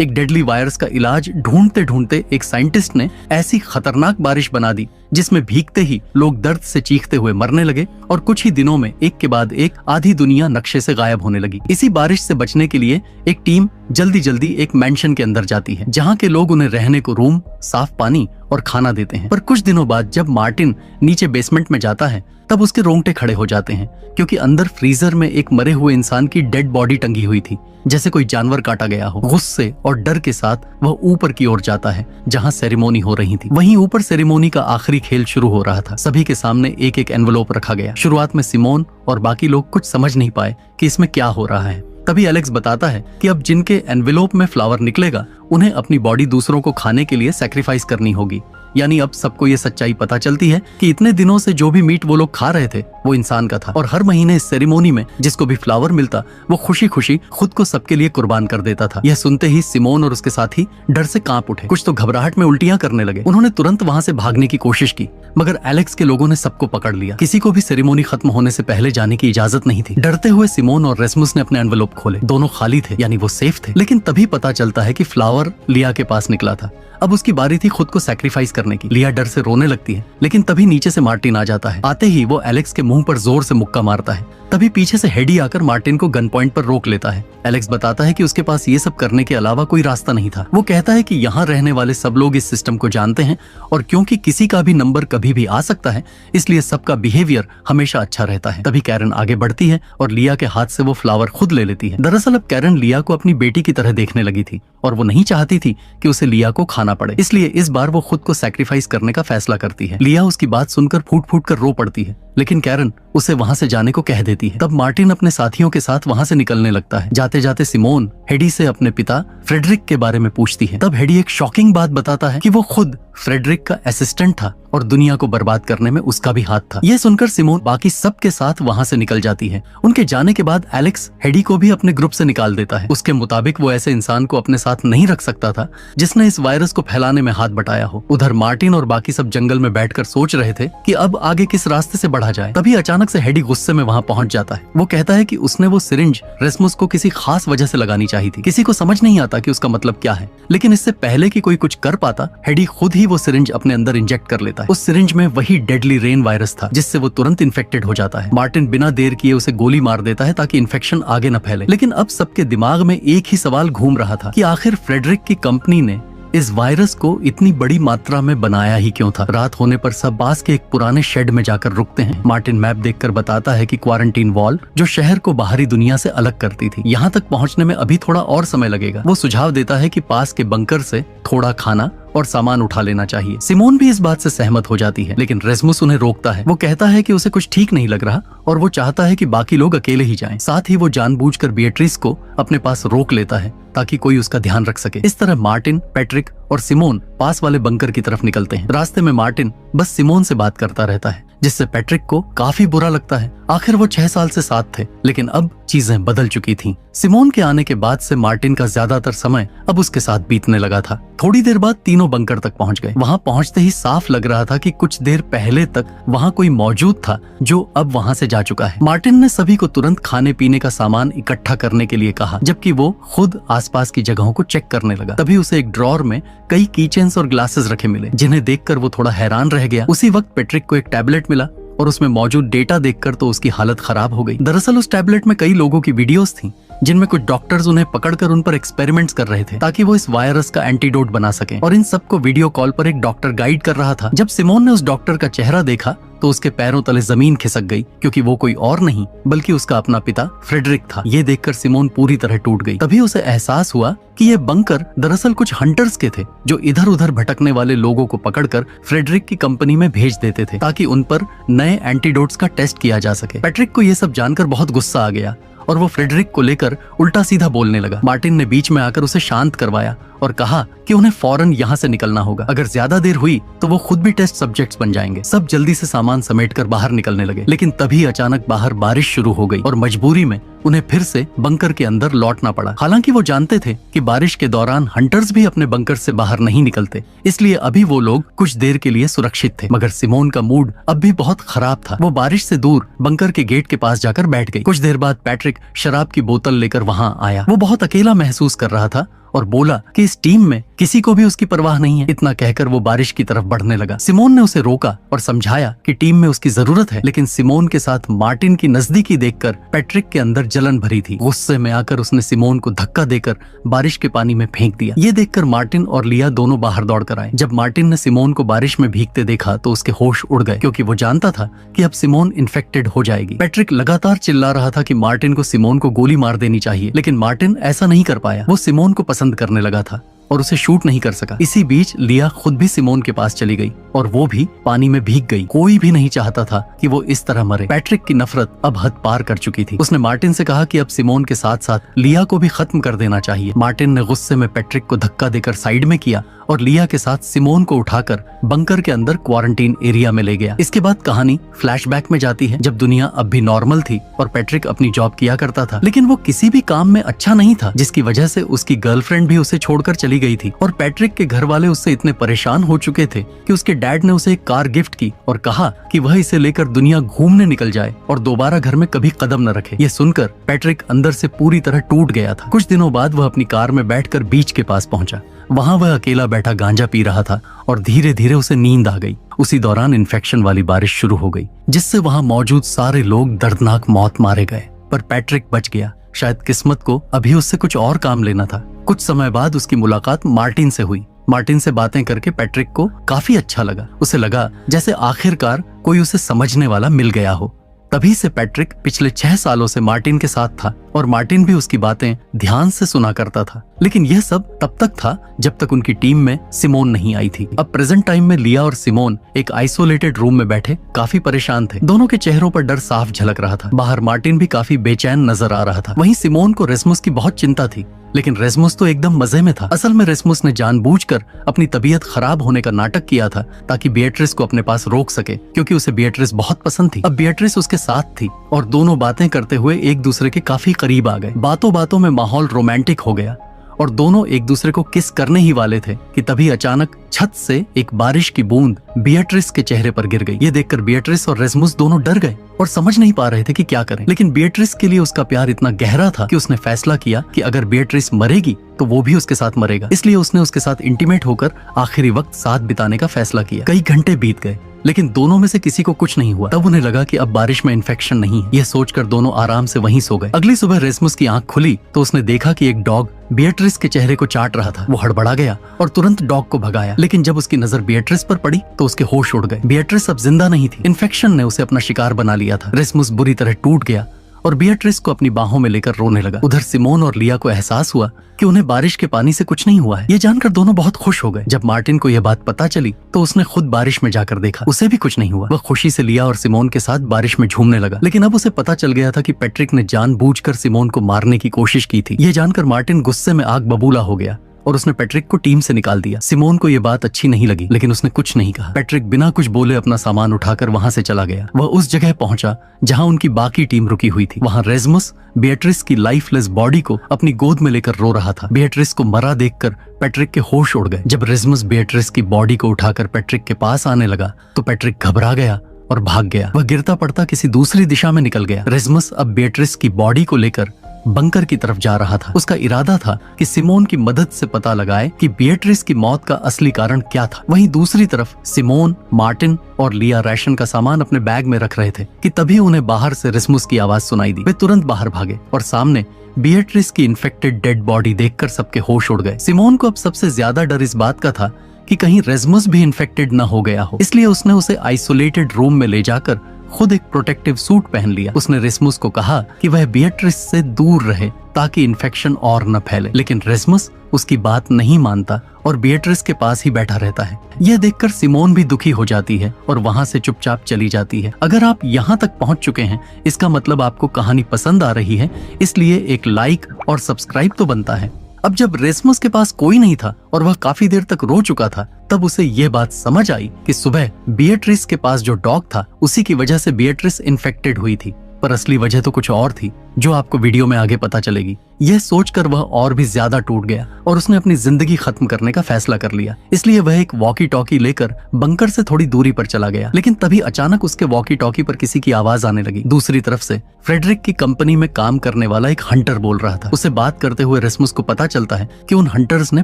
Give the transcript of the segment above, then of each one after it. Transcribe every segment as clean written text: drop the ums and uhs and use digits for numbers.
एक deadly virus का इलाज ढूंढते ढूंढते एक साइंटिस्ट ने ऐसी खतरनाक बारिश बना दी जिसमें भीगते ही लोग दर्द से चीखते हुए मरने लगे और कुछ ही दिनों में एक के बाद एक आधी दुनिया नक्शे से गायब होने लगी। इसी बारिश से बचने के लिए एक टीम जल्दी जल्दी एक मेंशन के अंदर जाती है जहाँ के लोग उन्हें रहने को रूम, साफ पानी और खाना देते हैं। पर कुछ दिनों बाद जब मार्टिन नीचे बेसमेंट में जाता है तब उसके रोंगटे खड़े हो जाते हैं क्योंकि अंदर फ्रीजर में एक मरे हुए इंसान की डेड बॉडी टंगी हुई थी, जैसे कोई जानवर काटा गया हो। गुस्से और डर के साथ वह ऊपर की ओर जाता है जहां सेरेमोनी हो रही थी। वहीं ऊपर सेरेमोनी का आखिरी खेल शुरू हो रहा था। सभी के सामने एक एक एनवेलोप रखा गया। शुरुआत में सिमोन और बाकी लोग कुछ समझ नहीं पाए कि इसमें क्या हो रहा है। तभी एलेक्स बताता है कि अब जिनके एनवेलोप में फ्लावर निकलेगा उन्हें अपनी बॉडी दूसरों को खाने के लिए सैक्रिफाइस करनी होगी। यानी अब सबको ये सच्चाई पता चलती है कि इतने दिनों से जो भी मीट वो लोग खा रहे थे वो इंसान का था और हर महीने इस सेरेमोनी में जिसको भी फ्लावर मिलता वो खुशी खुशी खुद को सबके लिए कुर्बान कर देता था। यह सुनते ही सिमोन और उसके साथी डर से कांप उठे। कुछ तो घबराहट में उल्टियां करने लगे। उन्होंने तुरंत वहां से भागने की कोशिश की मगर एलेक्स के लोगों ने सबको पकड़ लिया। किसी को भी सेरेमोनी खत्म होने से पहले जाने की इजाजत नहीं थी। डरते हुए सिमोन और रेसमुस ने अपने एनवेलोप खोले। दोनों खाली थे, यानी वो सेफ थे। लेकिन तभी पता चलता है कि फ्लावर लिया के पास निकला था। अब उसकी बारी थी खुद को सैक्रिफाइस करने की। लिया डर से रोने लगती है लेकिन तभी नीचे से मार्टिन आ जाता है। आते ही वो एलेक्स के मुंह पर जोर से मुक्का मारता है। तभी पीछे से हेडी आकर मार्टिन को गन पॉइंट पर रोक लेता है। एलेक्स बताता है कि उसके पास ये सब करने के अलावा कोई रास्ता नहीं था। वो कहता है कि यहाँ रहने वाले सब लोग इस सिस्टम को जानते हैं और क्योंकि किसी का भी नंबर कभी भी आ सकता है इसलिए सबका बिहेवियर हमेशा अच्छा रहता है। तभी कैरन आगे बढ़ती है और लिया के हाथ से वो फ्लावर खुद ले लेती है। दरअसल अब कैरन लिया को अपनी बेटी की तरह देखने लगी थी और वो नहीं चाहती थी कि उसे लिया को खाना पड़े, इसलिए इस बार वो खुद को सैक्रिफाइस करने का फैसला करती है। लिया उसकी बात सुनकर फूट फूट कर रो पड़ती है लेकिन कैरन उसे वहां से जाने को कह देती है। तब मार्टिन अपने साथियों के साथ वहां से निकलने लगता है। जाते जाते सिमोन हेडी से अपने पिता फ्रेडरिक के बारे में पूछती है। तब हेडी एक शॉकिंग बात बताता है कि वो खुद फ्रेडरिक का असिस्टेंट था और दुनिया को बर्बाद करने में उसका भी हाथ था। यह सुनकर सिमोन बाकी सब के साथ वहां से निकल जाती है। उनके जाने के बाद एलेक्स हेडी को भी अपने ग्रुप से निकाल देता है। उसके मुताबिक वो ऐसे इंसान को अपने साथ नहीं रख सकता था जिसने इस वायरस को फैलाने में हाथ बटाया हो। उधर मार्टिन और बाकी सब जंगल में बैठकर सोच रहे थे कि अब आगे किस रास्ते से बढ़ा जाए। तभी अचानक से हेडी गुस्से में वहां पहुंच जाता है। वो कहता है कि उसने वो सिरिंज रेसमुस को किसी खास वजह से लगानी चाहिए थी। किसी को समझ नहीं आता कि उसका मतलब क्या है, लेकिन इससे पहले कि कोई कुछ कर पाता हेडी खुद ही वो सिरिंज अपने अंदर इंजेक्ट कर लेता है। उस सिरिंज में वही डेडली रेन वायरस था जिससे वो तुरंत इन्फेक्टेड हो जाता है। मार्टिन बिना देर किए उसे गोली मार देता है ताकि इन्फेक्शन आगे न फैले। लेकिन अब सबके दिमाग में एक ही सवाल घूम रहा था कि आखिर फ्रेडरिक की कंपनी ने इस वायरस को इतनी बड़ी मात्रा में बनाया ही क्यों था। रात होने पर सब बास के एक पुराने शेड में जाकर रुकते हैं। मार्टिन मैप देखकर बताता है कि क्वारंटीन वॉल जो शहर को बाहरी दुनिया से अलग करती थी, यहाँ तक पहुँचने में अभी थोड़ा और समय लगेगा। वो सुझाव देता है कि पास के बंकर से थोड़ा खाना और सामान उठा लेना चाहिए। सिमोन भी इस बात से सहमत हो जाती है लेकिन रेसमुस उन्हें रोकता है। वो कहता है कि उसे कुछ ठीक नहीं लग रहा और वो चाहता है कि बाकी लोग अकेले ही जाएं। साथ ही वो जानबूझकर बिएट्रिस को अपने पास रोक लेता है ताकि कोई उसका ध्यान रख सके। इस तरह मार्टिन, पैट्रिक और सिमोन पास वाले बंकर की तरफ निकलते हैं। रास्ते में मार्टिन बस सिमोन से बात करता रहता है जिससे पैट्रिक को काफी बुरा लगता है। आखिर वो 6 साल से साथ थे लेकिन अब चीजें बदल चुकी थीं। सिमोन के आने के बाद से मार्टिन का ज्यादातर समय अब उसके साथ बीतने लगा था। थोड़ी देर बाद तीनों बंकर तक पहुंच गए। वहां पहुंचते ही साफ लग रहा था कि कुछ देर पहले तक वहां कोई मौजूद था जो अब वहां से जा चुका है। मार्टिन ने सभी को तुरंत खाने पीने का सामान इकट्ठा करने के लिए कहा जबकि वो खुद आसपास की जगहों को चेक करने लगा। तभी उसे एक ड्रॉर में कई कीचेन्स और ग्लासेस रखे मिले जिन्हें देखकर वो थोड़ा हैरान रह गया। उसी वक्त पैट्रिक को एक टैबलेट मिला और उसमें मौजूद डेटा देखकर तो उसकी हालत खराब हो गई। दरअसल उस टैबलेट में कई लोगों की वीडियोस थीं जिनमें कुछ डॉक्टर्स उन्हें पकड़कर उन पर एक्सपेरिमेंट्स कर रहे थे ताकि वो इस वायरस का एंटीडोट बना सकें। और इन सबको वीडियो कॉल पर एक डॉक्टर गाइड कर रहा था। जब सिमोन ने उस डॉक्टर का चेहरा देखा तो उसके पैरों तले जमीन खिसक गई क्योंकि वो कोई और नहीं बल्कि उसका अपना पिता फ्रेडरिक था। ये देखकर सिमोन पूरी तरह टूट गई। तभी उसे एहसास हुआ कि ये बंकर दरअसल कुछ हंटर्स के थे जो इधर उधर भटकने वाले लोगों को पकड़कर फ्रेडरिक की कंपनी में भेज देते थे ताकि उन पर नए एंटीडोट्स का टेस्ट किया जा सके। पैट्रिक को ये सब जानकर बहुत गुस्सा आ गया और वो फ्रेडरिक को लेकर उल्टा सीधा बोलने लगा। मार्टिन ने बीच में आकर उसे शांत करवाया और कहा कि उन्हें फौरन यहाँ से निकलना होगा। अगर ज्यादा देर हुई तो वो खुद भी टेस्ट सब्जेक्ट्स बन जाएंगे। सब जल्दी से सामान समेटकर बाहर निकलने लगे लेकिन तभी अचानक बाहर बारिश शुरू हो गई और मजबूरी में उन्हें फिर से बंकर के अंदर लौटना पड़ा। हालांकि वो जानते थे कि बारिश के दौरान हंटर्स भी अपने बंकर से बाहर नहीं निकलते, इसलिए अभी वो लोग कुछ देर के लिए सुरक्षित थे। मगर सिमोन का मूड अब भी बहुत खराब था। वो बारिश से दूर बंकर के गेट के पास जाकर बैठ गई। कुछ देर बाद पैट्रिक शराब की बोतल लेकर वहां आया। वो बहुत अकेला महसूस कर रहा था और बोला कि इस टीम में किसी को भी उसकी परवाह नहीं है। इतना कहकर वो बारिश की तरफ बढ़ने लगा। सिमोन ने उसे रोका और समझाया कि टीम में उसकी जरूरत है, लेकिन सिमोन के साथ मार्टिन की नजदीकी देखकर पैट्रिक के अंदर जलन भरी थी। गुस्से में आकर उसने सिमोन को धक्का देकर बारिश के पानी में फेंक दिया। ये देखकर मार्टिन और लिया दोनों बाहर दौड़ कर आए। जब मार्टिन ने सिमोन को बारिश में भीगते देखा तो उसके होश उड़ गए, क्योंकि वो जानता था कि अब सिमोन इन्फेक्टेड हो जाएगी। पैट्रिक लगातार चिल्ला रहा था कि मार्टिन को सिमोन को गोली मार देनी चाहिए, लेकिन मार्टिन ऐसा नहीं कर पाया। वो सिमोन को पसंद करने लगा था और उसे शूट नहीं कर सका। इसी बीच लिया खुद भी सिमोन के पास चली गई और वो भी पानी में भीग गई। कोई भी नहीं चाहता था कि वो इस तरह मरे। पैट्रिक की नफरत अब हद पार कर चुकी थी। उसने मार्टिन से कहा कि अब सिमोन के साथ साथ लिया को भी खत्म कर देना चाहिए। मार्टिन ने गुस्से में पैट्रिक को धक्का देकर साइड में किया और लिया के साथ सिमोन को उठाकर बंकर के अंदर क्वारंटीन एरिया में ले गया। इसके बाद कहानी फ्लैशबैक में जाती है, जब दुनिया अब भी नॉर्मल थी और पैट्रिक अपनी जॉब किया करता था, लेकिन वो किसी भी काम में अच्छा नहीं था, जिसकी वजह से उसकी गर्लफ्रेंड भी उसे छोड़कर चली गई थी। और पैट्रिक के घर वाले उससे इतने परेशान हो चुके थे कि उसके डैड ने उसे एक कार गिफ्ट की और कहा कि वह इसे लेकर दुनिया घूमने निकल जाए और दोबारा घर में कभी कदम न रखे। ये सुनकर पैट्रिक अंदर से पूरी तरह टूट गया था। कुछ दिनों बाद वह अपनी कार में बैठकर बीच के पास पहुंचा। वहां वह अकेला बैठा गांजा पी रहा था और धीरे धीरे उसे नींद आ गई। उसी दौरान इन्फेक्शन वाली बारिश शुरू हो गई, जिससे वहां मौजूद सारे लोग दर्दनाक मौत मारे गए, पर पैट्रिक बच गया। शायद किस्मत को अभी उससे कुछ और काम लेना था। कुछ समय बाद उसकी मुलाकात मार्टिन से हुई। मार्टिन से बातें करके पैट्रिक को काफी अच्छा लगा। उसे लगा जैसे आखिरकार कोई उसे समझने वाला मिल गया हो। तभी से पैट्रिक पिछले 6 सालों से मार्टिन के साथ था और मार्टिन भी उसकी बातें ध्यान से सुना करता था। लेकिन यह सब तब तक था जब तक उनकी टीम में सिमोन नहीं आई थी। अब प्रेजेंट टाइम में लिया और सिमोन एक आइसोलेटेड रूम में बैठे काफी परेशान थे। दोनों के चेहरों पर डर साफ झलक रहा था। बाहर मार्टिन भी काफी बेचैन नजर आ रहा था। वहीं सिमोन को रेस्मुस की बहुत चिंता थी, लेकिन रेस्मुस तो एकदम मजे में था। असल में रेस्मुस ने जानबूझकर अपनी तबीयत खराब होने का नाटक किया था ताकि बिएट्रिस को अपने पास रोक सके, क्योंकि उसे बिएट्रिस बहुत पसंद थी। अब बिएट्रिस उसके साथ थी और दोनों बातें करते हुए एक दूसरे के काफी करीब आ गए। बातों बातों में माहौल रोमांटिक हो गया और दोनों एक दूसरे को किस करने ही वाले थे कि तभी अचानक छत से एक बारिश की बूंद बिएट्रिस के चेहरे पर गिर गई। ये देखकर बिएट्रिस और रेस्मुस दोनों डर गए और समझ नहीं पा रहे थे कि क्या करें। लेकिन बिएट्रिस के लिए उसका प्यार इतना गहरा था कि उसने फैसला किया कि अगर बिएट्रिस मरेगी तो वो भी उसके साथ मरेगा। इसलिए उसने उसके साथ इंटीमेट होकर आखिरी वक्त साथ बिताने का फैसला किया। कई घंटे बीत गए, लेकिन दोनों में से किसी को कुछ नहीं हुआ। तब उन्हें लगा कि अब बारिश में इन्फेक्शन नहीं है। यह सोचकर दोनों आराम से वहीं सो गए। अगली सुबह रेस्मुस की आंख खुली तो उसने देखा कि एक डॉग बिएट्रिस के चेहरे को चाट रहा था। वो हड़बड़ा गया और तुरंत डॉग को भगाया, लेकिन जब उसकी नजर बिएट्रिस पर पड़ी तो उसके होश उड़ गए। बिएट्रिस अब जिंदा नहीं थी। इन्फेक्शन ने उसे अपना शिकार बना लिया था। रेस्मुस बुरी तरह टूट गया और बिएट्रिस को अपनी बाहों में लेकर रोने लगा। उधर सिमोन और लिया को एहसास हुआ कि उन्हें बारिश के पानी से कुछ नहीं हुआ है। ये जानकर दोनों बहुत खुश हो गए। जब मार्टिन को यह बात पता चली तो उसने खुद बारिश में जाकर देखा, उसे भी कुछ नहीं हुआ। वह खुशी से लिया और सिमोन के साथ बारिश में झूमने लगा। लेकिन अब उसे पता चल गया था कि पैट्रिक ने जानबूझकर सिमोन को मारने की कोशिश की थी। यह जानकर मार्टिन गुस्से में आग बबूला हो गया और उसने पैट्रिक को टीम से निकाल दिया। सिमोन को यह बात अच्छी नहीं लगी, लेकिन उसने कुछ नहीं कहा। पैट्रिक बिना कुछ बोले अपना सामान उठाकर वहां से चला गया। वह उस जगह पहुंचा जहां उनकी बाकी टीम रुकी हुई थी। वहां रेस्मुस बिएट्रिस की लाइफलेस बॉडी को अपनी गोद में लेकर रो रहा था। बिएट्रिस को मरा देखकर पैट्रिक के होश उड़ गए। जब रेस्मुस बिएट्रिस की बॉडी को उठाकर पैट्रिक के पास आने लगा तो पैट्रिक घबरा गया और भाग गया। वह गिरता पड़ता किसी दूसरी दिशा में निकल गया। रेस्मुस अब बिएट्रिस की बॉडी को लेकर बंकर की तरफ जा रहा था। उसका इरादा था कि सिमोन की मदद से पता लगाए कि बिएट्रिस की मौत का असली कारण क्या था। वहीं दूसरी तरफ सिमोन, मार्टिन और लिया राशन का सामान अपने बैग में रख रहे थे कि तभी उन्हें बाहर से रेस्मुस की आवाज सुनाई दी। वे तुरंत बाहर भागे और सामने बिएट्रिस की इन्फेक्टेड डेड बॉडी देखकर सबके होश उड़ गए। सिमोन को अब सबसे ज्यादा डर इस बात का था कि कहीं रेस्मुस भी इन्फेक्टेड न हो गया हो, इसलिए उसने उसे आइसोलेटेड रूम में ले जाकर खुद एक प्रोटेक्टिव सूट पहन लिया। उसने रेस्मुस को कहा कि वह बिएट्रिस से दूर रहे ताकि इन्फेक्शन और न फैले, लेकिन रेस्मुस उसकी बात नहीं मानता और बिएट्रिस के पास ही बैठा रहता है। यह देखकर सिमोन भी दुखी हो जाती है और वहां से चुपचाप चली जाती है। अगर आप यहाँ तक पहुंच चुके हैं इसका मतलब आपको कहानी पसंद आ रही है, इसलिए एक लाइक और सब्सक्राइब तो बनता है। अब जब रेस्मुस के पास कोई नहीं था और वह काफी देर तक रो चुका था, तब उसे यह बात समझ आई कि सुबह बिएट्रिस के पास जो डॉग था उसी की वजह से बिएट्रिस इन्फेक्टेड हुई थी, पर असली वजह तो कुछ और थी। जो आपको वीडियो में आगे पता चलेगी। यह सोचकर वह और भी ज्यादा टूट गया और उसने अपनी जिंदगी खत्म करने का फैसला कर लिया। इसलिए वह एक वॉकी टॉकी लेकर बंकर से थोड़ी दूरी पर चला गया। लेकिन तभी अचानक उसके वॉकी टॉकी पर किसी की आवाज आने लगी। दूसरी तरफ से फ्रेडरिक की कंपनी में काम करने वाला एक हंटर बोल रहा था। उसे बात करते हुए रेस्मुस को पता चलता है कि उन हंटर्स ने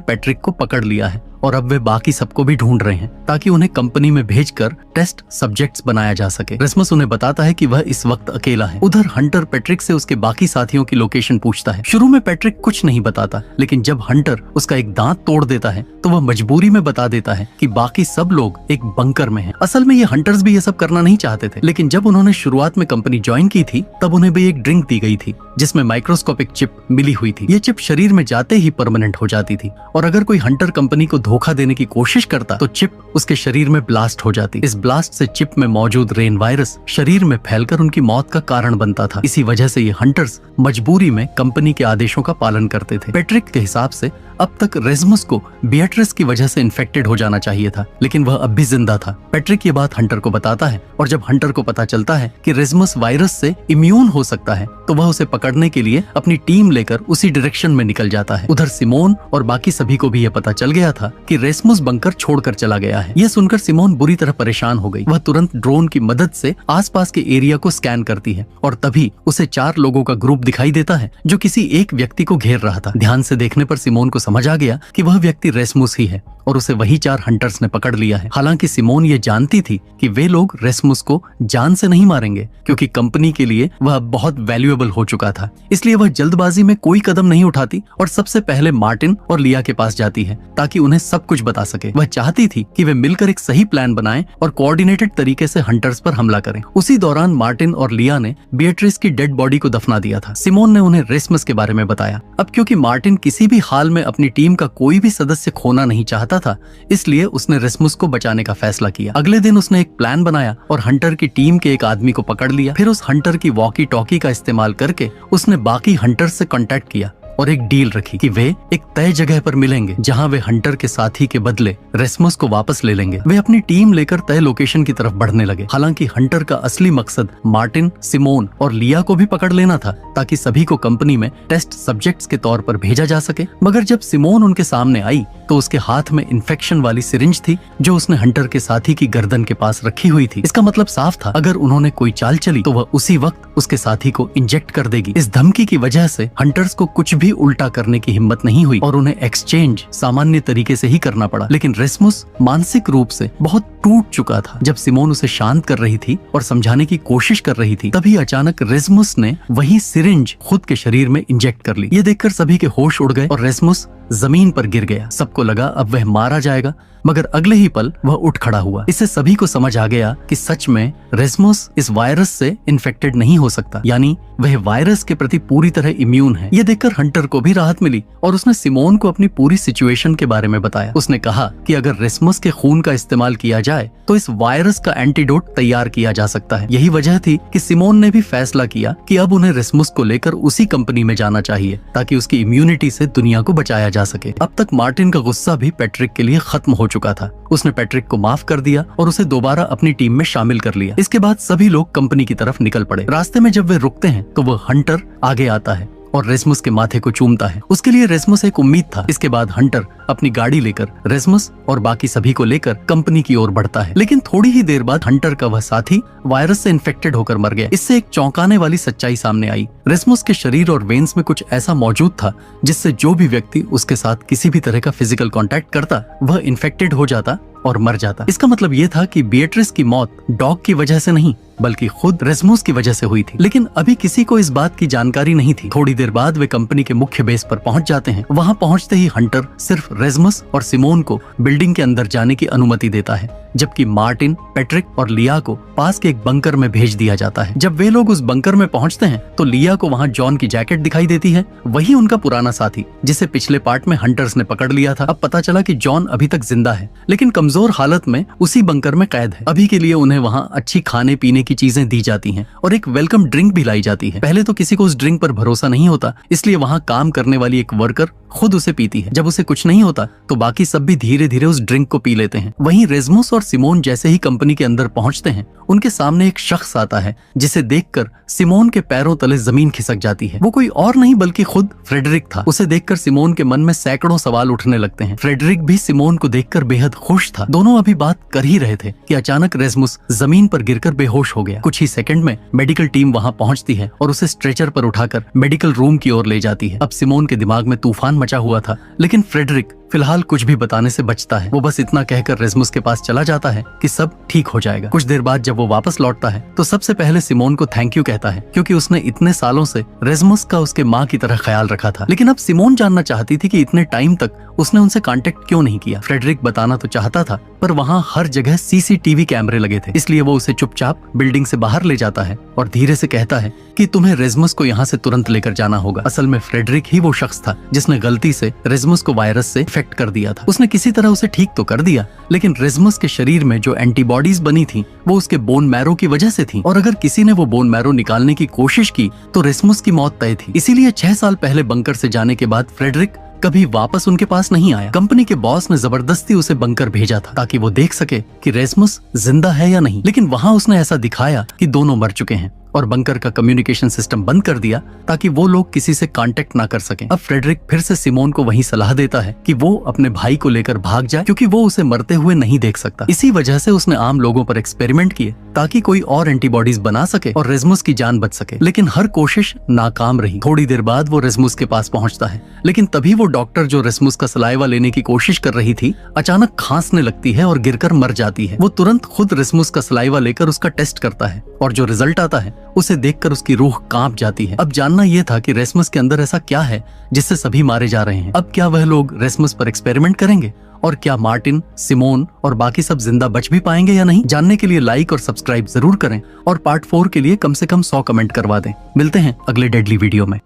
पैट्रिक को पकड़ लिया है और अब वे बाकी सबको भी ढूंढ रहे हैं ताकि उन्हें कंपनी में भेजकर टेस्ट सब्जेक्ट्स बनाया जा सके। रेस्मुस उन्हें बताता है कि वह इस वक्त अकेला है। उधर हंटर पैट्रिक से उसके बाकी साथियों की लोकेशन पूछता है। शुरू में पैट्रिक कुछ नहीं बताता, लेकिन जब हंटर उसका एक दांत तोड़ देता है तो वह मजबूरी में बता देता है कि बाकी सब लोग एक बंकर में हैं। असल में ये हंटर्स भी ये सब करना नहीं चाहते थे, लेकिन जब उन्होंने शुरुआत में कंपनी ज्वाइन की थी तब उन्हें भी एक ड्रिंक दी गई थी जिसमें माइक्रोस्कोपिक चिप मिली हुई थी। ये चिप शरीर में जाते ही परमानेंट हो जाती थी और अगर कोई हंटर कंपनी को धोखा देने की कोशिश करता तो चिप उसके शरीर में ब्लास्ट हो जाती। इस ब्लास्ट से चिप में मौजूद रेन वायरस शरीर में फैलकर उनकी मौत का कारण बनता था। इसी वजह से ये हंटर्स मजबूरी में कंपनी के आदेशों का पालन करते थे। पैट्रिक के हिसाब से अब तक रेस्मुस को बिएट्रिस की वजह से इन्फेक्टेड हो जाना चाहिए था, लेकिन वह अब भी जिंदा था। पैट्रिक ये बात हंटर को बताता है और जब हंटर को पता चलता है कि रेस्मुस वायरस से इम्यून हो सकता है तो वह उसे पकड़ने के लिए अपनी टीम लेकर उसी डायरेक्शन में निकल जाता है। उधर सिमोन और बाकी सभी को भी यह पता चल गया था कि रेस्मुस बंकर छोड़कर चला गया है। यह सुनकर सिमोन बुरी तरह परेशान हो गई। वह तुरंत ड्रोन की मदद से आसपास के एरिया को स्कैन करती है और तभी उसे 4 लोगों का ग्रुप दिखाई देता है जो किसी एक व्यक्ति को घेर रहा था। ध्यान से देखने पर सिमोन को समझ आ गया कि वह व्यक्ति रेस्मुस ही है और उसे वही 4 हंटर्स ने पकड़ लिया है। हालांकि सिमोन ये जानती थी कि वे लोग रेस्मुस को जान से नहीं मारेंगे क्योंकि कंपनी के लिए वह बहुत वैल्यूएबल हो चुका था। इसलिए वह जल्दबाजी में कोई कदम नहीं उठाती और सबसे पहले मार्टिन और लिया के पास जाती है ताकि उन्हें सब कुछ बता सके। वह चाहती थी कि वे मिलकर एक सही प्लान बनाएं और कोऑर्डिनेटेड तरीके से हंटर्स पर हमला करें। उसी दौरान मार्टिन और लिया ने बिएट्रिस की डेड बॉडी को दफना दिया था। सिमोन ने उन्हें रेस्मुस के बारे में बताया। अब क्योंकि मार्टिन किसी भी हाल में अपनी टीम का कोई भी सदस्य खोना नहीं चाहता था, इसलिए उसने रेस्मुस को बचाने का फैसला किया। अगले दिन उसने एक प्लान बनाया और हंटर की टीम के एक आदमी को पकड़ लिया। फिर उस हंटर की वॉकी टॉकी का इस्तेमाल करके उसने बाकी हंटर्स से कांटेक्ट किया और एक डील रखी कि वे एक तय जगह पर मिलेंगे जहां वे हंटर के साथी के बदले रेस्मुस को वापस ले लेंगे। वे अपनी टीम लेकर तय लोकेशन की तरफ बढ़ने लगे। हालांकि हंटर का असली मकसद मार्टिन, सिमोन और लिया को भी पकड़ लेना था ताकि सभी को कंपनी में टेस्ट सब्जेक्ट्स के तौर पर भेजा जा सके। मगर जब सिमोन उनके सामने आई तो उसके हाथ में इन्फेक्शन वाली सिरिंज थी जो उसने हंटर के साथी की गर्दन के पास रखी हुई थी। इसका मतलब साफ था, अगर उन्होंने कोई चाल चली तो वह उसी वक्त उसके साथी को इंजेक्ट कर देगी। इस धमकी की वजह से हंटर्स को कुछ भी उल्टा करने की हिम्मत नहीं हुई और उन्हें एक्सचेंज सामान्य तरीके से ही करना पड़ा। लेकिन रेस्मुस मानसिक रूप से बहुत टूट चुका था। जब सिमोन उसे शांत कर रही थी और समझाने की कोशिश कर रही थी, तभी अचानक रेस्मुस ने वही सिरिंज खुद के शरीर में इंजेक्ट कर ली। ये देखकर सभी के होश उड़ गए और रेस्मुस जमीन पर गिर गया। सबको लगा अब वह मारा जाएगा, मगर अगले ही पल वह उठ खड़ा हुआ। इससे सभी को समझ आ गया कि सच में रेस्मुस इस वायरस से इन्फेक्टेड नहीं हो सकता, यानी वह वायरस के प्रति पूरी तरह इम्यून है। यह देखकर हंटर को भी राहत मिली और उसने सिमोन को अपनी पूरी सिचुएशन के बारे में बताया। उसने कहा कि अगर रेस्मुस के खून का इस्तेमाल किया जाए तो इस वायरस का एंटीडोट तैयार किया जा सकता है। यही वजह थी कि सिमोन ने भी फैसला किया कि अब उन्हें रेस्मुस को लेकर उसी कंपनी में जाना चाहिए ताकि उसकी इम्यूनिटी से दुनिया को बचाया जा सके। अब तक मार्टिन का गुस्सा भी पैट्रिक के लिए खत्म हो चुका था। उसने पैट्रिक को माफ कर दिया और उसे दोबारा अपनी टीम में शामिल कर लिया। इसके बाद सभी लोग कंपनी की तरफ निकल पड़े। रास्ते में जब वे रुकते हैं तो वह हंटर आगे आता है और रेस्मुस के माथे को चूमता है। उसके लिए रेस्मुस एक उम्मीद था। इसके बाद हंटर अपनी गाड़ी लेकर रेस्मुस और बाकी सभी को लेकर कंपनी की ओर बढ़ता है। लेकिन थोड़ी ही देर बाद हंटर का वह साथी वायरस से इन्फेक्टेड होकर मर गया। इससे एक चौंकाने वाली सच्चाई सामने आई। रेस्मुस के शरीर और वेन्स में कुछ ऐसा मौजूद था जिससे जो भी व्यक्ति उसके साथ किसी भी तरह का फिजिकल कांटेक्ट करता वह इन्फेक्टेड हो जाता और मर जाता। इसका मतलब यह था कि बिएट्रिस की मौत डॉग की वजह से नहीं बल्कि खुद रेस्मुस की वजह से हुई थी। लेकिन अभी किसी को इस बात की जानकारी नहीं थी। थोड़ी देर बाद वे कंपनी के मुख्य बेस पर पहुंच जाते हैं। वहां पहुंचते ही हंटर सिर्फ रेस्मुस और सिमोन को बिल्डिंग के अंदर जाने की अनुमति देता है, जबकि मार्टिन, पैट्रिक और लिया को पास के एक बंकर में भेज दिया जाता है। जब वे लोग उस बंकर में पहुंचते हैं तो लिया को वहां जॉन की जैकेट दिखाई देती है, वही उनका पुराना साथी जिसे पिछले पार्ट में हंटर्स ने पकड़ लिया था। अब पता चला कि जॉन अभी तक जिंदा है लेकिन कमजोर हालत में उसी बंकर में कैद है। अभी के लिए उन्हें वहां अच्छी खाने पीने की चीजें दी जाती हैं और एक वेलकम ड्रिंक भी लाई जाती है। पहले तो किसी को उस ड्रिंक पर भरोसा नहीं होता, इसलिए वहां काम करने वाली एक वर्कर खुद उसे पीती है। जब उसे कुछ नहीं होता तो बाकी सब भी धीरे धीरे उस ड्रिंक को पी लेते हैं। वहीं रेस्मुस और और सिमोन जैसे ही कंपनी के अंदर पहुंचते हैं, उनके सामने एक शख्स आता है जिसे देखकर सिमोन के पैरों तले जमीन खिसक जाती है। वो कोई और नहीं बल्कि खुद फ्रेडरिक था। उसे देखकर सिमोन के मन में सैकड़ों सवाल उठने लगते हैं। फ्रेडरिक भी सिमोन को देखकर बेहद खुश था। दोनों अभी बात कर ही रहे थे कि अचानक रेसमुस जमीन पर गिरकर बेहोश हो गया। कुछ ही सेकंड में मेडिकल टीम वहां पहुंचती है और उसे स्ट्रेचर पर उठाकर मेडिकल रूम की ओर ले जाती है। अब सिमोन के दिमाग में तूफान मचा हुआ था, लेकिन फ्रेडरिक फिलहाल कुछ भी बताने से बचता है। वो बस इतना कहकर रेसमुस के पास चला जाता है कि सब ठीक हो जाएगा। कुछ देर बाद जब वो वापस लौटता है तो सबसे पहले सिमोन को थैंक यू कहता है, क्योंकि उसने इतने सालों से रेसमुस का उसके माँ की तरह ख्याल रखा था। लेकिन अब सिमोन जानना चाहती थी कि इतने टाइम तक उसने उनसे कांटेक्ट क्यों नहीं किया। फ्रेडरिक बताना तो चाहता था, पर वहाँ हर जगह सीसीटीवी कैमरे लगे थे, इसलिए वो उसे चुपचाप बिल्डिंग से बाहर ले जाता है और धीरे से कहता है कि तुम्हें रेसमुस को यहाँ से तुरंत लेकर जाना होगा। असल में फ्रेडरिक ही वो शख्स था जिसने गलती से रेसमुस को वायरस से इन्फेक्ट कर दिया था। उसने किसी तरह उसे ठीक तो कर दिया, लेकिन रेसमुस के शरीर में जो एंटीबॉडीज बनी थी वो उसके बोन मैरो की वजह से थी, और अगर किसी ने वो बोन मैरो निकालने की कोशिश की तो रेसमुस की मौत तय थी। इसीलिए 6 साल पहले बंकर से जाने के बाद फ्रेडरिक कभी वापस उनके पास नहीं आया। कंपनी के बॉस ने जबरदस्ती उसे बंकर भेजा था ताकि वो देख सके कि रेसमुस जिंदा है या नहीं, लेकिन वहां उसने ऐसा दिखाया कि दोनों मर चुके हैं और बंकर का कम्युनिकेशन सिस्टम बंद कर दिया ताकि वो लोग किसी से कांटेक्ट ना कर सकें। अब फ्रेडरिक फिर से सिमोन को वही सलाह देता है कि वो अपने भाई को लेकर भाग जाए, क्योंकि वो उसे मरते हुए नहीं देख सकता। इसी वजह से उसने आम लोगों पर एक्सपेरिमेंट किए ताकि कोई और एंटीबॉडीज बना सके और रेसमुस की जान बच सके, लेकिन हर कोशिश नाकाम रही। थोड़ी देर बाद वो रेसमुस के पास पहुंचता है, लेकिन तभी वो डॉक्टर जो रेसमुस का सलाइवा लेने की कोशिश कर रही थी अचानक खांसने लगती है और गिरकर मर जाती है। वो तुरंत खुद रेसमुस का सलाइवा लेकर उसका टेस्ट करता है और जो रिजल्ट आता है उसे देखकर उसकी रूह कांप जाती है। अब जानना यह था कि रेसमुस के अंदर ऐसा क्या है जिससे सभी मारे जा रहे हैं। अब क्या वह लोग रेसमुस पर एक्सपेरिमेंट करेंगे और क्या मार्टिन, सिमोन और बाकी सब जिंदा बच भी पाएंगे या नहीं? जानने के लिए लाइक और सब्सक्राइब जरूर करें और पार्ट 4 के लिए कम से कम 100 कमेंट करवा दें। मिलते हैं अगले डेडली वीडियो में।